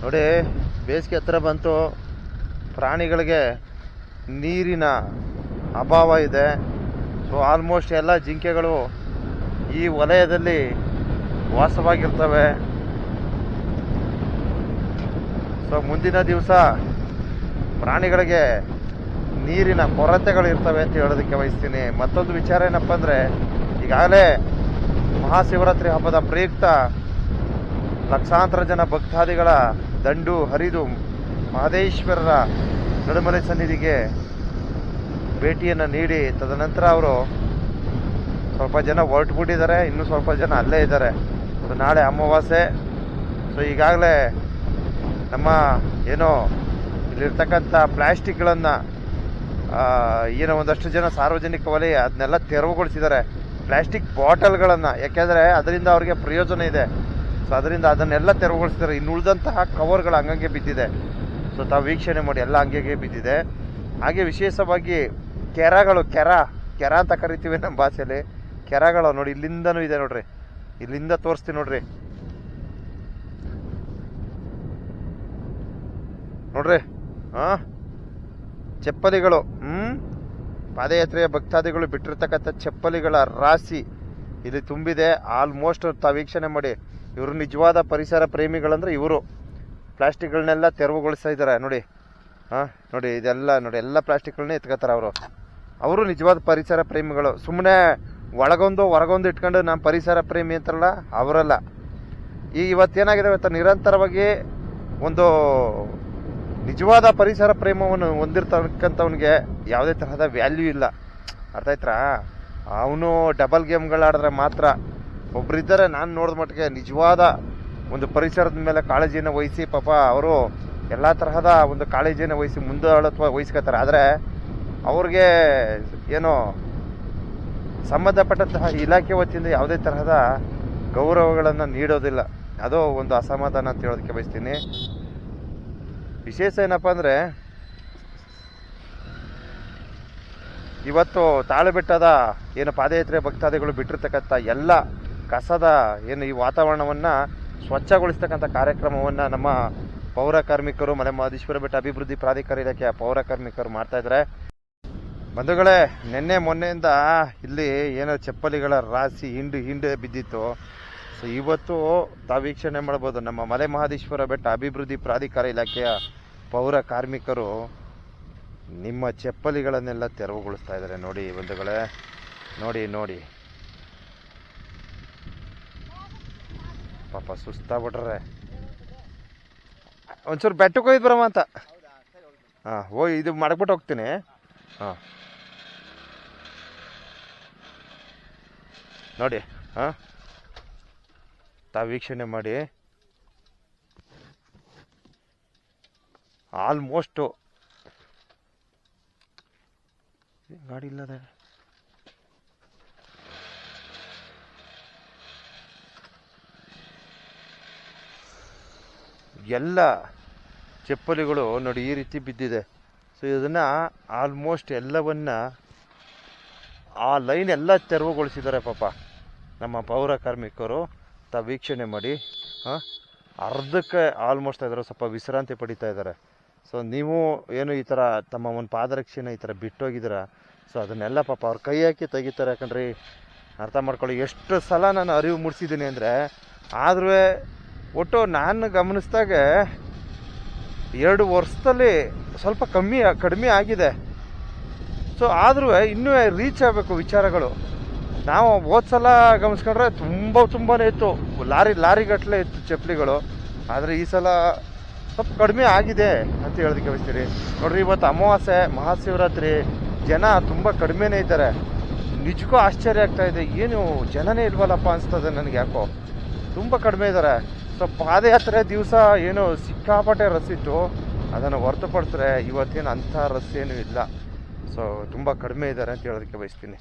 ನೋಡಿ, ಬೇಸಿಗೆ ಹತ್ರ ಬಂತು, ಪ್ರಾಣಿಗಳಿಗೆ ನೀರಿನ ಅಭಾವ ಇದೆ. ಸೊ ಆಲ್ಮೋಸ್ಟ್ ಎಲ್ಲ ಜಿಂಕೆಗಳು ಈ ವಲಯದಲ್ಲಿ ವಾಸವಾಗಿರ್ತವೆ. ಸೊ ಮುಂದಿನ ದಿವಸ ಪ್ರಾಣಿಗಳಿಗೆ ನೀರಿನ ಕೊರತೆಗಳು ಇರ್ತವೆ ಅಂತ ಹೇಳೋದಕ್ಕೆ ಬಯಸ್ತೀನಿ. ಮತ್ತೊಂದು ವಿಚಾರ ಏನಪ್ಪ ಅಂದರೆ, ಈಗಾಗಲೇ ಮಹಾಶಿವರಾತ್ರಿ ಹಬ್ಬದ ಪ್ರಯುಕ್ತ ಲಕ್ಷಾಂತರ ಜನ ಭಕ್ತಾದಿಗಳ ದಂಡು ಹರಿದು ಮಹದೇಶ್ವರರ ನಡುಮಲೆ ಸನ್ನಿಧಿಗೆ ಭೇಟಿಯನ್ನು ನೀಡಿ ತದನಂತರ ಅವರು ಸ್ವಲ್ಪ ಜನ ಹೊರಟುಬಿಟ್ಟಿದ್ದಾರೆ, ಇನ್ನೂ ಸ್ವಲ್ಪ ಜನ ಅಲ್ಲೇ ಇದ್ದಾರೆ. ಸೊ ನಾಳೆ ಅಮಾವಾಸ್ಯೆ. ಸೊ ಈಗಾಗಲೇ ನಮ್ಮ ಏನೋ ಇಲ್ಲಿರ್ತಕ್ಕಂಥ ಪ್ಲ್ಯಾಸ್ಟಿಕ್ಗಳನ್ನು ಏನೋ ಒಂದಷ್ಟು ಜನ ಸಾರ್ವಜನಿಕ ವಲಯ ಅದನ್ನೆಲ್ಲ ತೆರವುಗೊಳಿಸಿದ್ದಾರೆ. ಪ್ಲ್ಯಾಸ್ಟಿಕ್ ಬಾಟಲ್ಗಳನ್ನು, ಯಾಕೆಂದರೆ ಅದರಿಂದ ಅವ್ರಿಗೆ ಪ್ರಯೋಜನ ಇದೆ. ಸೊ ಅದರಿಂದ ಅದನ್ನೆಲ್ಲ ತೆರವುಗೊಳಿಸಿದ್ದಾರೆ. ಇನ್ನು ಉಳಿದಂತಹ ಕವರ್ಗಳು ಹಂಗಂಗೆ ಬಿದ್ದಿದೆ. ಸೊ ತಾವು ವೀಕ್ಷಣೆ ಮಾಡಿ, ಎಲ್ಲ ಹಂಗೆ ಬಿದ್ದಿದೆ. ಹಾಗೆ ವಿಶೇಷವಾಗಿ ಕೆರ ಅಂತ ಕರಿತೀವಿ ನಮ್ಮ ಭಾಷೆಯಲ್ಲಿ. ಕೆರಗಳು ನೋಡಿ, ಇಲ್ಲಿಂದನೂ ಇದೆ ನೋಡ್ರಿ, ಇಲ್ಲಿಂದ ತೋರಿಸ್ತೀನಿ ನೋಡ್ರಿ ಚಪ್ಪಲಿಗಳು. ಪಾದಯಾತ್ರೆಯ ಭಕ್ತಾದಿಗಳು ಬಿಟ್ಟಿರ್ತಕ್ಕಂಥ ಚಪ್ಪಲಿಗಳ ರಾಶಿ ಇಲ್ಲಿ ತುಂಬಿದೆ. ಆಲ್ಮೋಸ್ಟ್ ತಾವು ವೀಕ್ಷಣೆ ಮಾಡಿ, ಇವರು ನಿಜವಾದ ಪರಿಸರ ಪ್ರೇಮಿಗಳಂದ್ರೆ ಇವರು. ಪ್ಲಾಸ್ಟಿಕ್ಗಳನ್ನೆಲ್ಲ ತೆರವುಗೊಳಿಸ್ತಾ ಇದ್ದಾರೆ ನೋಡಿ. ನೋಡಿ ಇದೆಲ್ಲ ನೋಡಿ, ಎಲ್ಲ ಪ್ಲಾಸ್ಟಿಕ್ಗಳನ್ನೇ ಎತ್ಕೋತಾರೆ ಅವರು ನಿಜವಾದ ಪರಿಸರ ಪ್ರೇಮಿಗಳು. ಸುಮ್ಮನೆ ಒಳಗೊಂದು ಹೊರಗೊಂದು ಇಟ್ಕೊಂಡು ನಮ್ಮ ಪರಿಸರ ಪ್ರೇಮಿ ಅಂತಾರಲ್ಲ, ಅವರಲ್ಲ. ಇವತ್ತೇನಾಗಿದೆ ಗೊತ್ತಾ, ನಿರಂತರವಾಗಿ ಒಂದು ನಿಜವಾದ ಪರಿಸರ ಪ್ರೇಮವನ್ನು ಹೊಂದಿರ್ತಕ್ಕಂಥವನಿಗೆ ಯಾವುದೇ ತರಹದ ವ್ಯಾಲ್ಯೂ ಇಲ್ಲ. ಅರ್ಥ ಆಯ್ತಾ? ಅವನು ಡಬಲ್ ಗೇಮ್ಗಳಾಡಿದ್ರೆ ಮಾತ್ರ. ಒಬ್ಬರಿದ್ದಾರೆ, ನಾನು ನೋಡಿದ ಮಟ್ಟಿಗೆ ನಿಜವಾದ ಒಂದು ಪರಿಸರದ ಮೇಲೆ ಕಾಳಜಿಯನ್ನು ವಹಿಸಿ, ಪಾಪ ಅವರು ಎಲ್ಲ ತರಹದ ಒಂದು ಕಾಳಜಿಯನ್ನು ವಹಿಸಿ ಮುಂದಾಳತ್ವ ವಹಿಸ್ಕೊತಾರೆ. ಆದರೆ ಅವ್ರಿಗೆ ಏನೋ ಸಂಬಂಧಪಟ್ಟಂತಹ ಇಲಾಖೆ ವತಿಯಿಂದ ಯಾವುದೇ ತರಹದ ಗೌರವಗಳನ್ನು ನೀಡೋದಿಲ್ಲ. ಅದು ಒಂದು ಅಸಮಾಧಾನ ಅಂತ ಹೇಳೋದಕ್ಕೆ ಬಯಸ್ತೀನಿ. ವಿಶೇಷ ಏನಪ್ಪ ಅಂದರೆ, ಇವತ್ತು ತಾಳುಬೆಟ್ಟದ ಏನು ಪಾದಯಾತ್ರೆ ಭಕ್ತಾದಿಗಳು ಬಿಟ್ಟಿರ್ತಕ್ಕಂಥ ಎಲ್ಲ ಕಸದ ಏನು ಈ ವಾತಾವರಣವನ್ನು ಸ್ವಚ್ಛಗೊಳಿಸ್ತಕ್ಕಂಥ ಕಾರ್ಯಕ್ರಮವನ್ನು ನಮ್ಮ ಪೌರ ಕಾರ್ಮಿಕರು, ಮಲೆ ಮಹದೇಶ್ವರ ಬೆಟ್ಟ ಅಭಿವೃದ್ಧಿ ಪ್ರಾಧಿಕಾರ ಇಲಾಖೆಯ ಪೌರ ಕಾರ್ಮಿಕರು ಮಾಡ್ತಾಯಿದ್ದಾರೆ. ಬಂಧುಗಳೇ, ನಿನ್ನೆ ಮೊನ್ನೆಯಿಂದ ಇಲ್ಲಿ ಏನೋ ಚಪ್ಪಲಿಗಳ ರಾಶಿ ಹಿಂಡು ಬಿದ್ದಿತ್ತು. ಸೊ ಇವತ್ತು ತಾವು ವೀಕ್ಷಣೆ ಮಾಡ್ಬೋದು, ನಮ್ಮ ಮಲೆ ಮಹದೇಶ್ವರ ಬೆಟ್ಟ ಅಭಿವೃದ್ಧಿ ಪ್ರಾಧಿಕಾರ ಇಲಾಖೆಯ ಪೌರ ಕಾರ್ಮಿಕರು ನಿಮ್ಮ ಚಪ್ಪಲಿಗಳನ್ನೆಲ್ಲ ತೆರವುಗೊಳಿಸ್ತಾ ಇದ್ದಾರೆ. ನೋಡಿ ಬಂಧುಗಳೇ, ನೋಡಿ ಪಾಪ ಸುಸ್ತಾಗ್ಬಿಟ್ರೆ. ಒಂಚೂರು ಬೆಟ್ಟಕ್ಕೆ ಹೋಯ್ತು ಬರಮ್ಮ ಅಂತ. ಇದು ಮಾಡ್ಬಿಟ್ಟು ಹೋಗ್ತೀನಿ. ನೋಡಿ, ತಾವು ವೀಕ್ಷಣೆ ಮಾಡಿ. ಆಲ್ಮೋಸ್ಟು ಗಾಡಿ ಇಲ್ಲದೆ ಎಲ್ಲ ಚಪ್ಪಲಿಗಳು ನೋಡಿ ಈ ರೀತಿ ಬಿದ್ದಿದೆ. ಸೊ ಇದನ್ನು ಆಲ್ಮೋಸ್ಟ್ ಎಲ್ಲವನ್ನ ಆ ಲೈನ್ ಎಲ್ಲ ತೆರವುಗೊಳಿಸಿದ್ದಾರೆ ಪಾಪ ನಮ್ಮ ಪೌರ ಕಾರ್ಮಿಕರು. ತಾವು ವೀಕ್ಷಣೆ ಮಾಡಿ. ಅರ್ಧಕ್ಕೆ ಆಲ್ಮೋಸ್ಟ್ ಅದರ ಸ್ವಲ್ಪ ವಿಶ್ರಾಂತಿ ಪಡಿತಾ ಇದ್ದಾರೆ. ಸೊ ನೀವು ಏನು ಈ ಥರ ತಮ್ಮ ಒಂದು ಪಾದರಕ್ಷೆನ ಈ ಥರ ಬಿಟ್ಟೋಗಿದ್ದೀರ, ಸೊ ಅದನ್ನೆಲ್ಲ ಪಾಪ ಅವ್ರ ಕೈ ಹಾಕಿ ತೆಗಿತಾರೆ. ಯಾಕಂದ್ರೆ ಅರ್ಥ ಮಾಡ್ಕೊಳ್ಳಿ, ಎಷ್ಟು ಸಲ ನಾನು ಅರಿವು ಮೂಡಿಸಿದ್ದೀನಿ ಅಂದರೆ, ಆದ್ರೂ ಒಟ್ಟು ನಾನು ಗಮನಿಸಿದಾಗ 2 ವರ್ಷದಲ್ಲಿ ಸ್ವಲ್ಪ ಕಡಿಮೆ ಆಗಿದೆ. ಸೊ ಆದ್ರೂ ಇನ್ನೂ ರೀಚ್ ಆಗಬೇಕು ವಿಚಾರಗಳು. ನಾವು ಹೋದ ಸಲ ಗಮನಿಸ್ಕೊಂಡ್ರೆ ತುಂಬಾ ಇತ್ತು, ಲಾರಿಗಟ್ಟಲೆ ಇತ್ತು ಚಪ್ಪಲಿಗಳು. ಆದರೆ ಈ ಸಲ ಸ್ವಲ್ಪ ಕಡಿಮೆ ಆಗಿದೆ ಅಂತ ಹೇಳೋದಕ್ಕೆ ಬಯಸ್ತೀರಿ. ನೋಡ್ರಿ, ಇವತ್ತು ಅಮಾವಾಸ್ಯೆ, ಮಹಾಶಿವರಾತ್ರಿ, ಜನ ತುಂಬ ಕಡಿಮೆನೇ ಇದ್ದಾರೆ. ನಿಜಕ್ಕೂ ಆಶ್ಚರ್ಯ ಆಗ್ತಾ ಇದೆ, ಏನು ಜನನೇ ಇಲ್ವಲ್ಲಪ್ಪ ಅನಿಸ್ತದೆ ನನಗೆ. ಯಾಕೋ ತುಂಬ ಕಡಿಮೆ ಇದ್ದಾರೆ. ಸೊ ಪಾದಯಾತ್ರೆ ದಿವಸ ಏನೋ ಸಿಕ್ಕಾಪಟ್ಟೆ ರಸ್ ಇತ್ತು, ಅದನ್ನು ಹೊರತುಪಡಿಸಿದ್ರೆ ಇವತ್ತೇನು ಅಂಥ ರಸ್ ಏನೂ ಇಲ್ಲ. ಸೊ ತುಂಬ ಕಡಿಮೆ ಇದ್ದಾರೆ ಅಂತ ಹೇಳೋದಕ್ಕೆ ಬಯಸ್ತೀನಿ.